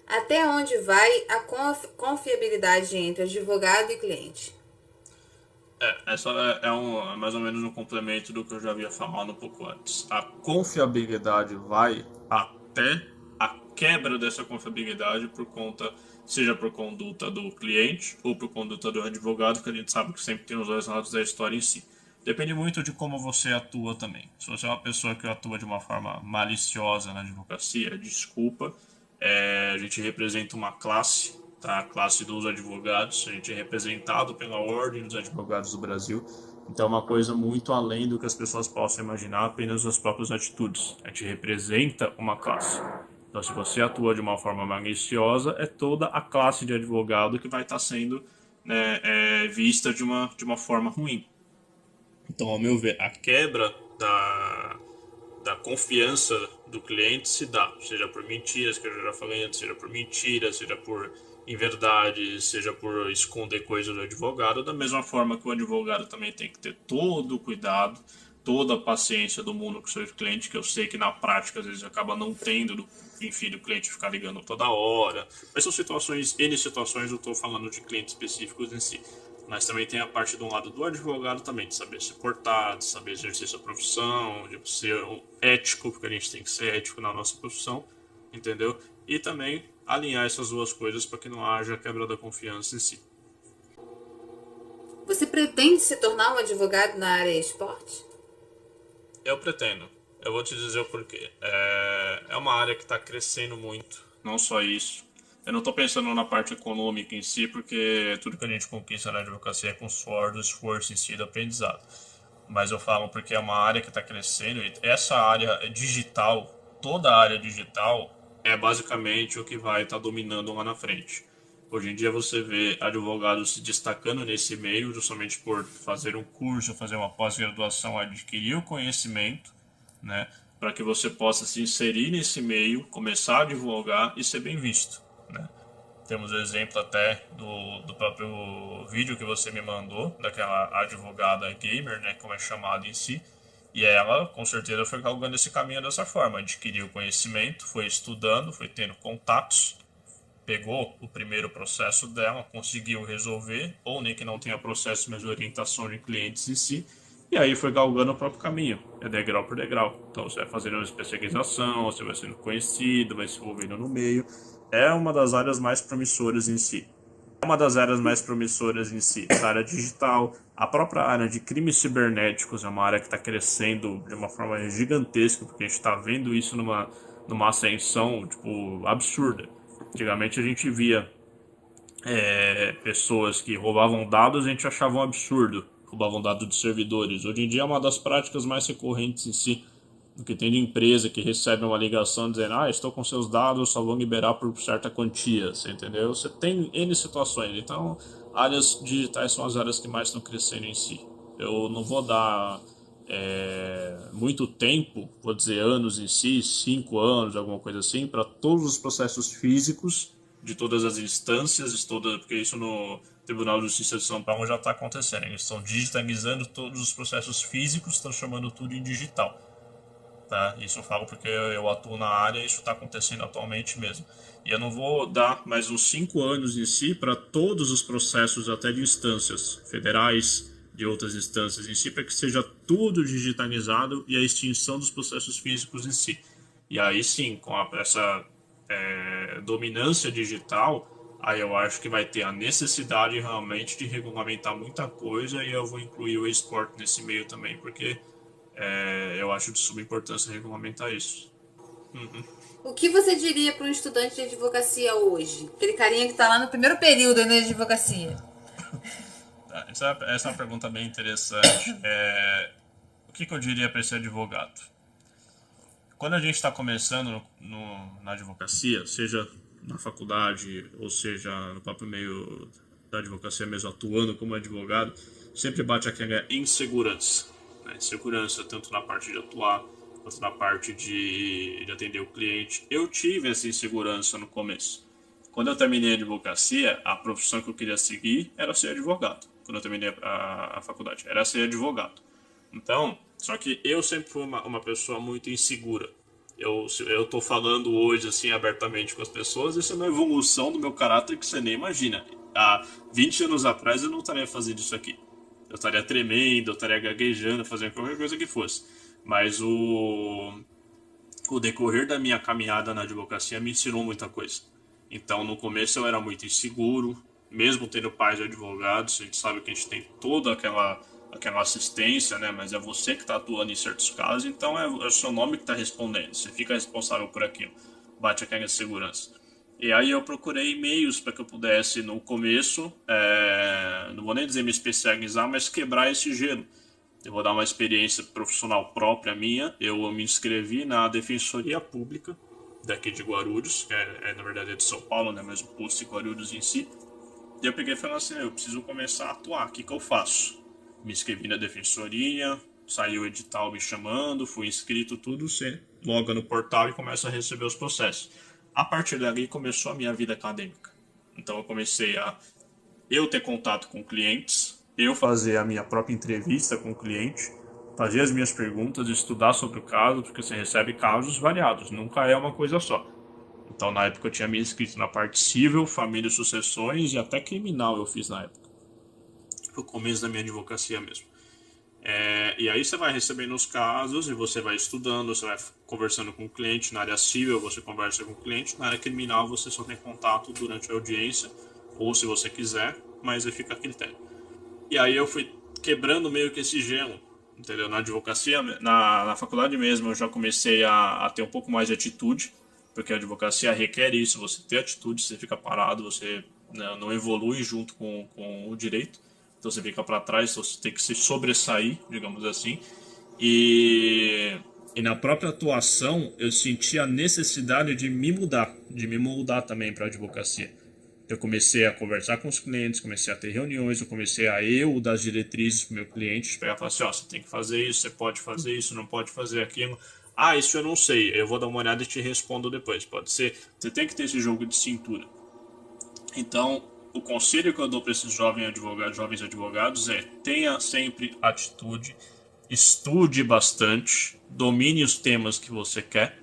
Até onde vai a confiabilidade entre advogado e cliente? Essa é mais ou menos um complemento do que eu já havia falado um pouco antes. A confiabilidade vai até a quebra dessa confiabilidade por conta, seja por conduta do cliente ou por conduta do advogado, que a gente sabe que sempre tem os dois lados da história em si. Depende muito de como você atua também. Se você é uma pessoa que atua de uma forma maliciosa na advocacia, desculpa, a gente representa uma classe, tá? A classe dos advogados, a gente é representado pela Ordem dos Advogados do Brasil, então é uma coisa muito além do que as pessoas possam imaginar apenas as próprias atitudes. A gente representa uma classe. Então, se você atua de uma forma maliciosa, é toda a classe de advogado que vai estar sendo, né, vista de uma forma ruim. Então, ao meu ver, a quebra da confiança do cliente se dá, seja por mentiras, que eu já falei antes, seja por mentiras, seja por inverdades, seja por esconder coisas do advogado, da mesma forma que o advogado também tem que ter todo o cuidado, toda a paciência do mundo com o seu cliente, que eu sei que na prática às vezes acaba não tendo, enfim, do cliente ficar ligando toda hora, mas são situações, N situações, eu estou falando de clientes específicos em si. Mas também tem a parte do lado do advogado também, de saber se portar, de saber exercer sua profissão, de ser ético, porque a gente tem que ser ético na nossa profissão, entendeu? E também alinhar essas duas coisas para que não haja quebra da confiança em si. Você pretende se tornar um advogado na área esporte? Eu pretendo. Eu vou te dizer o porquê. É uma área que está crescendo muito, não só isso. Eu não estou pensando na parte econômica em si, porque tudo que a gente conquista na advocacia é com suor do esforço em si do aprendizado. Mas eu falo porque é uma área que está crescendo e essa área digital, toda a área digital, é basicamente o que vai estar dominando lá na frente. Hoje em dia você vê advogados se destacando nesse meio justamente por fazer um curso, fazer uma pós-graduação, adquirir o conhecimento, né, para que você possa se inserir nesse meio, começar a advogar e ser bem visto, né? Temos o exemplo até do próprio vídeo que você me mandou, daquela advogada gamer, né, como é chamada em si. E ela, com certeza, foi galgando esse caminho dessa forma. Adquiriu conhecimento, foi estudando, foi tendo contatos, pegou o primeiro processo dela, conseguiu resolver, ou nem que não tenha processo, mas orientação de clientes em si. E aí foi galgando o próprio caminho, é degrau por degrau. Então você vai fazendo uma especialização, você vai sendo conhecido, vai se envolvendo no meio. É uma das áreas mais promissoras em si. É uma das áreas mais promissoras em si. Essa área digital, a própria área de crimes cibernéticos é uma área que está crescendo de uma forma gigantesca, porque a gente está vendo isso numa ascensão tipo, absurda. Antigamente a gente via pessoas que roubavam dados, a gente achava um absurdo. Roubavam dados de servidores. Hoje em dia é uma das práticas mais recorrentes em si. O que tem de empresa que recebe uma ligação dizendo: ah, estou com seus dados, só vão liberar por certa quantia, você entendeu? Você tem N situações. Então, áreas digitais são as áreas que mais estão crescendo em si. Eu não vou dar muito tempo, vou dizer anos em si, 5 anos, alguma coisa assim, para todos os processos físicos de todas as instâncias, porque isso no Tribunal de Justiça de São Paulo já está acontecendo. Eles estão digitalizando todos os processos físicos, transformando tudo em digital. Tá? Isso eu falo porque eu atuo na área e isso está acontecendo atualmente mesmo. E eu não vou dar mais uns 5 anos em si para todos os processos, até de instâncias federais, de outras instâncias em si, para que seja tudo digitalizado e a extinção dos processos físicos em si. E aí sim, com essa dominância digital, aí eu acho que vai ter a necessidade realmente de regulamentar muita coisa e eu vou incluir o esporte nesse meio também, porque eu acho de suma importância regulamentar isso. O que você diria para um estudante de advocacia hoje? Aquele carinha que está lá no primeiro período ainda de advocacia. Essa é uma pergunta bem interessante. O que eu diria para esse advogado? Quando a gente está começando na advocacia, seja na faculdade ou seja no próprio meio da advocacia mesmo, atuando como advogado, sempre bate aquela insegurança. Né? Insegurança tanto na parte de atuar, quanto na parte de atender o cliente. Eu tive essa insegurança no começo. Quando eu terminei a advocacia, a profissão que eu queria seguir era ser advogado. Quando eu terminei a faculdade, era ser advogado. Então, só que eu sempre fui uma pessoa muito insegura. Eu tô falando hoje assim abertamente com as pessoas, isso é uma evolução do meu caráter que você nem imagina. Há 20 anos atrás eu não estaria fazendo isso aqui. Eu estaria tremendo, eu estaria gaguejando, fazendo qualquer coisa que fosse. Mas o decorrer da minha caminhada na advocacia me ensinou muita coisa. Então, no começo eu era muito inseguro, mesmo tendo pais advogados, a gente sabe que a gente tem toda aquela assistência, né? Mas é você que está atuando em certos casos, então é o seu nome que está respondendo, você fica responsável por aquilo, bate aquela insegurança. E aí eu procurei meios para que eu pudesse, no começo, não vou nem dizer me especializar, mas quebrar esse gelo. Eu vou dar uma experiência profissional própria minha. Eu me inscrevi na Defensoria Pública daqui de Guarulhos, que na verdade é de São Paulo, né? Mas o posto de Guarulhos em si. E eu peguei e falei assim, eu preciso começar a atuar, o que eu faço? Me inscrevi na Defensoria, saiu o edital me chamando, fui inscrito, tudo, você loga no portal e começa a receber os processos. A partir dali começou a minha vida acadêmica. Então eu comecei a ter contato com clientes, eu fazer a minha própria entrevista com o cliente, fazer as minhas perguntas, estudar sobre o caso, porque você recebe casos variados, nunca é uma coisa só. Então, na época, eu tinha me inscrito na parte civil, família e sucessões e até criminal eu fiz na época. Foi o começo da minha advocacia mesmo. E aí você vai recebendo os casos e você vai estudando, você vai conversando com o cliente. Na área civil você conversa com o cliente, na área criminal você só tem contato durante a audiência, ou se você quiser, mas aí fica a critério. E aí eu fui quebrando meio que esse gelo. entendeu? Na advocacia, na faculdade mesmo, eu já comecei a ter um pouco mais de atitude, porque a advocacia requer isso, você ter atitude, você fica parado, você, né, não evolui junto com o direito, então você fica para trás, então você tem que se sobressair, digamos assim, e, e na própria atuação eu senti a necessidade de me mudar, de me moldar também para a advocacia. Eu comecei a conversar com os clientes, comecei a ter reuniões, eu comecei a eu dar as diretrizes para o meu cliente, pegar e falar assim, ó, você tem que fazer isso, você pode fazer isso, não pode fazer aquilo. Ah, isso eu não sei, eu vou dar uma olhada e te respondo depois. Pode ser, você tem que ter esse jogo de cintura. Então, o conselho que eu dou para esses jovens advogados é: tenha sempre atitude, estude bastante, domine os temas que você quer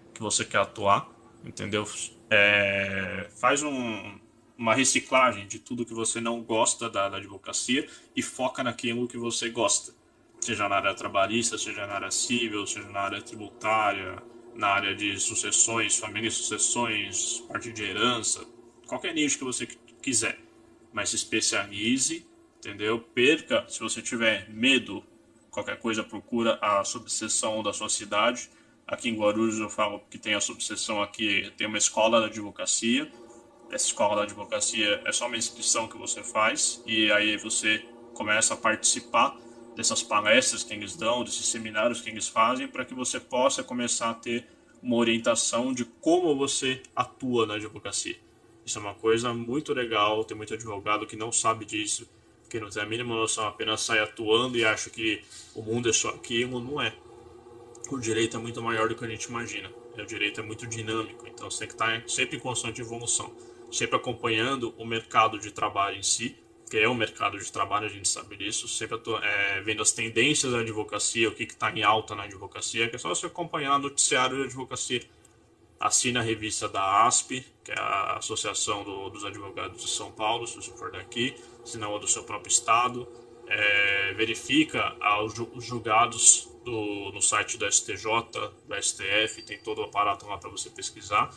atuar, entendeu? Faz uma reciclagem de tudo que você não gosta da advocacia e foca naquilo que você gosta. Seja na área trabalhista, seja na área civil, seja na área tributária, na área de sucessões, família e sucessões, parte de herança, qualquer nicho que você quiser. Mas se especialize, entendeu? Perca, se você tiver medo, qualquer coisa procura a subseção da sua cidade. Aqui em Guarulhos eu falo que tem a subseção aqui, tem uma escola da advocacia. Essa escola da advocacia é só uma inscrição que você faz e aí você começa a participar dessas palestras que eles dão, desses seminários que eles fazem, para que você possa começar a ter uma orientação de como você atua na advocacia. Isso é uma coisa muito legal, tem muito advogado que não sabe disso, que não tem a mínima noção, apenas sai atuando e acha que o mundo é só aquilo, não é. O direito é muito maior do que a gente imagina. O direito é muito dinâmico, então você tem que estar sempre em constante evolução, sempre acompanhando o mercado de trabalho em si, que é o mercado de trabalho, a gente sabe disso, sempre vendo as tendências da advocacia, o que está em alta na advocacia, que é só você acompanhar o noticiário da advocacia. Assina a revista da ASP, que é a Associação dos Advogados de São Paulo, se você for daqui, se não é do seu próprio estado. Verifica os julgados no site do STJ, do STF, tem todo o aparato lá para você pesquisar.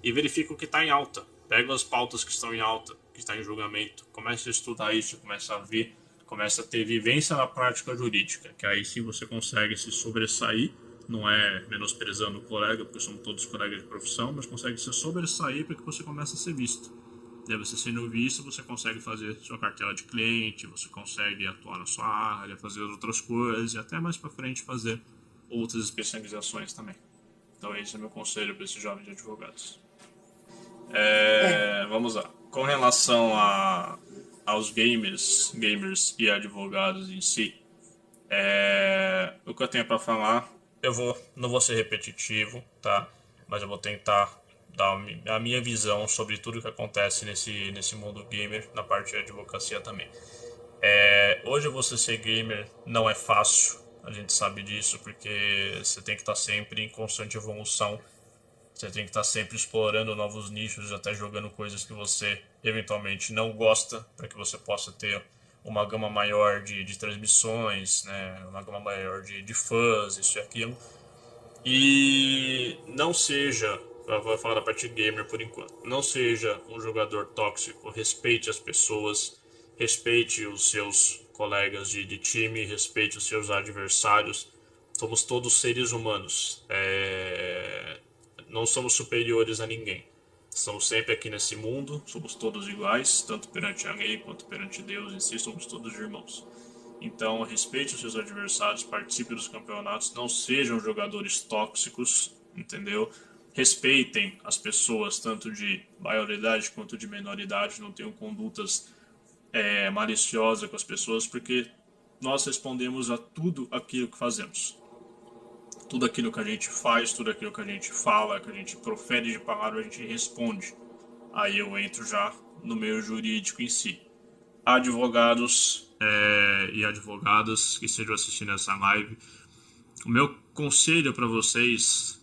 E verifica o que está em alta. Pega as pautas que estão em alta, que está em julgamento, começa a estudar isso, começa a ver, começa a ter vivência na prática jurídica, que aí sim você consegue se sobressair. Não é menosprezando o colega, porque somos todos colegas de profissão, mas consegue se sobressair para que você comece a ser visto. Daí você sendo visto, você consegue fazer sua cartela de cliente, você consegue atuar na sua área, fazer outras coisas e até mais para frente fazer outras especializações também. Então esse é meu conselho para esses jovens advogados. É. Vamos lá. Com relação aos gamers e advogados em si, o que eu tenho para falar, não vou ser repetitivo, tá? Mas eu vou tentar dar a minha visão sobre tudo que acontece nesse mundo gamer, na parte de advocacia também. Hoje você ser gamer não é fácil, a gente sabe disso, porque você tem que estar sempre em constante evolução, você tem que estar sempre explorando novos nichos, até jogando coisas que você eventualmente não gosta, para que você possa ter uma gama maior de transmissões, né? Uma gama maior de fãs, isso e aquilo. E não seja, eu vou falar da parte gamer por enquanto, não seja um jogador tóxico, respeite as pessoas, respeite os seus colegas de time, respeite os seus adversários. Somos todos seres humanos, não somos superiores a ninguém. Estamos sempre aqui nesse mundo, somos todos iguais, tanto perante a lei quanto perante Deus em si, somos todos irmãos. Então, respeite os seus adversários, participe dos campeonatos, não sejam jogadores tóxicos, entendeu? Respeitem as pessoas, tanto de maioridade quanto de menoridade, não tenham condutas maliciosas com as pessoas, porque nós respondemos a tudo aquilo que fazemos. Tudo aquilo que a gente faz, tudo aquilo que a gente fala, que a gente profere de palavra, a gente responde. Aí eu entro já no meio jurídico em si. Advogados e advogadas que estejam assistindo essa live, o meu conselho para vocês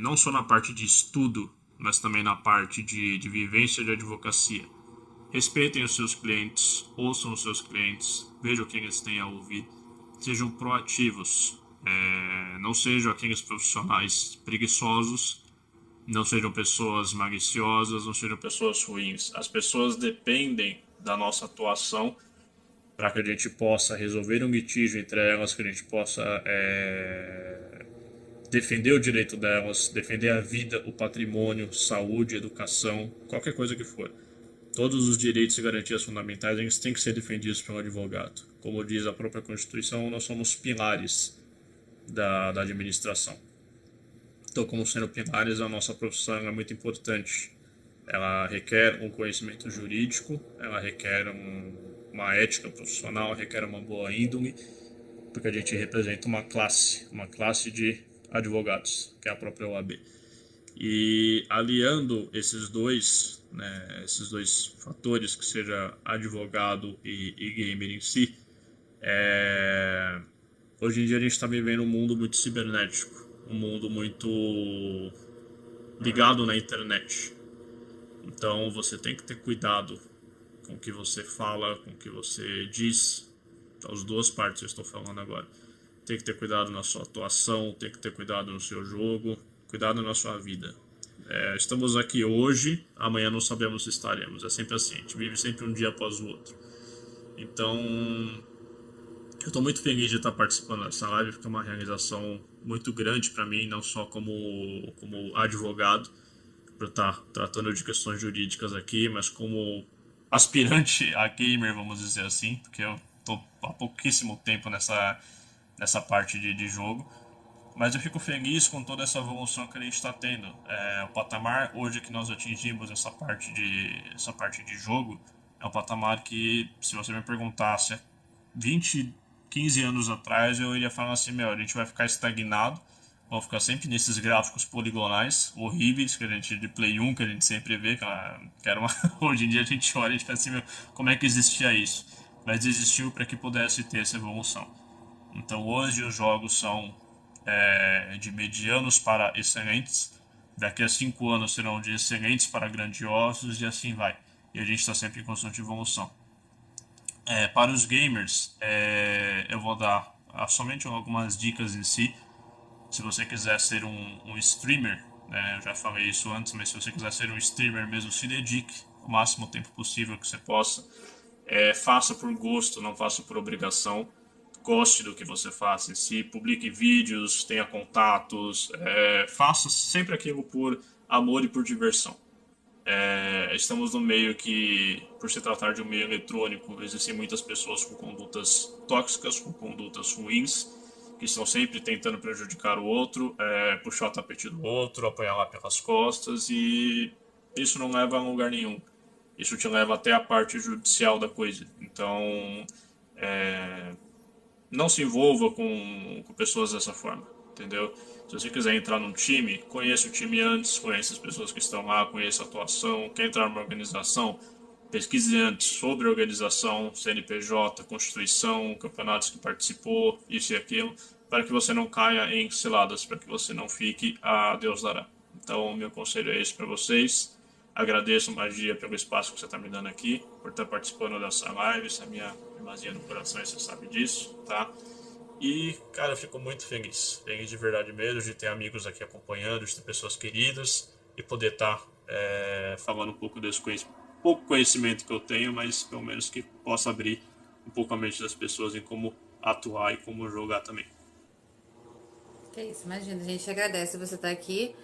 não só na parte de estudo, mas também na parte de vivência de advocacia. Respeitem os seus clientes, ouçam os seus clientes, vejam o que eles têm a ouvir, sejam proativos, não sejam aqueles profissionais preguiçosos, não sejam pessoas maliciosas, não sejam pessoas ruins. As pessoas dependem da nossa atuação para que a gente possa resolver um litígio entre elas, que a gente possa defender o direito delas, defender a vida, o patrimônio, saúde, educação, qualquer coisa que for. Todos os direitos e garantias fundamentais eles têm que ser defendidos pelo advogado. Como diz a própria Constituição, nós somos pilares da administração. Então, como sendo pilares, a nossa profissão é muito importante. Ela requer um conhecimento jurídico, ela requer uma ética profissional, requer uma boa índole, porque a gente representa uma classe de advogados, que é a própria OAB. E aliando esses dois fatores, que seja advogado e gamer em si, hoje em dia a gente está vivendo um mundo muito cibernético, um mundo muito ligado na internet. Então você tem que ter cuidado com o que você fala, com o que você diz. As duas partes eu estou falando agora. Tem que ter cuidado na sua atuação, tem que ter cuidado no seu jogo, cuidado na sua vida. Estamos aqui hoje, amanhã não sabemos se estaremos. É sempre assim, a gente vive sempre um dia após o outro. Então, eu estou muito feliz de estar participando dessa live, porque é uma realização muito grande para mim, não só como advogado, por estar tratando de questões jurídicas aqui, mas como aspirante a gamer, vamos dizer assim, porque eu estou há pouquíssimo tempo nessa parte de jogo. Mas eu fico feliz com toda essa evolução que a gente está tendo. O patamar hoje que nós atingimos essa parte de jogo é um patamar que, se você me perguntasse 20, 15 anos atrás, eu iria falar assim, meu, a gente vai ficar estagnado, vamos ficar sempre nesses gráficos poligonais horríveis que a gente de Play 1 que a gente sempre vê, que era uma... hoje em dia a gente olha e fica assim, meu, como é que existia isso? Mas existiu para que pudesse ter essa evolução. Então hoje os jogos são de medianos para excelentes, daqui a 5 anos serão de excelentes para grandiosos e assim vai. E a gente está sempre em constante evolução. Para os gamers, eu vou dar somente algumas dicas em si. Se você quiser ser um streamer, né, eu já falei isso antes, mas se você quiser ser um streamer mesmo, se dedique o máximo tempo possível que você possa. Faça por gosto, não faça por obrigação. Goste do que você faz em si, publique vídeos, tenha contatos, faça sempre aquilo por amor e por diversão. Estamos no meio que, por se tratar de um meio eletrônico, existem muitas pessoas com condutas tóxicas, com condutas ruins, que estão sempre tentando prejudicar o outro, puxar o tapete do outro, apanhar lá pelas costas, e isso não leva a lugar nenhum. Isso te leva até a parte judicial da coisa. Então, não se envolva com pessoas dessa forma, entendeu? Se você quiser entrar num time, conheça o time antes, conheça as pessoas que estão lá, conheça a atuação. Quer entrar numa organização, pesquise antes sobre a organização, CNPJ, Constituição, campeonatos que participou, isso e aquilo, para que você não caia em ciladas, para que você não fique a Deus dará. Então, meu conselho é esse para vocês. Agradeço, Magia, pelo espaço que você está me dando aqui, por estar participando dessa live. Essa é a minha irmãzinha do coração, e você sabe disso, tá? E, cara, eu fico muito feliz. Feliz de verdade mesmo, de ter amigos aqui acompanhando, de ter pessoas queridas e poder estar falando um pouco desse pouco conhecimento que eu tenho, mas pelo menos que possa abrir um pouco a mente das pessoas em como atuar e como jogar também. Que isso, imagina, a gente agradece você estar aqui.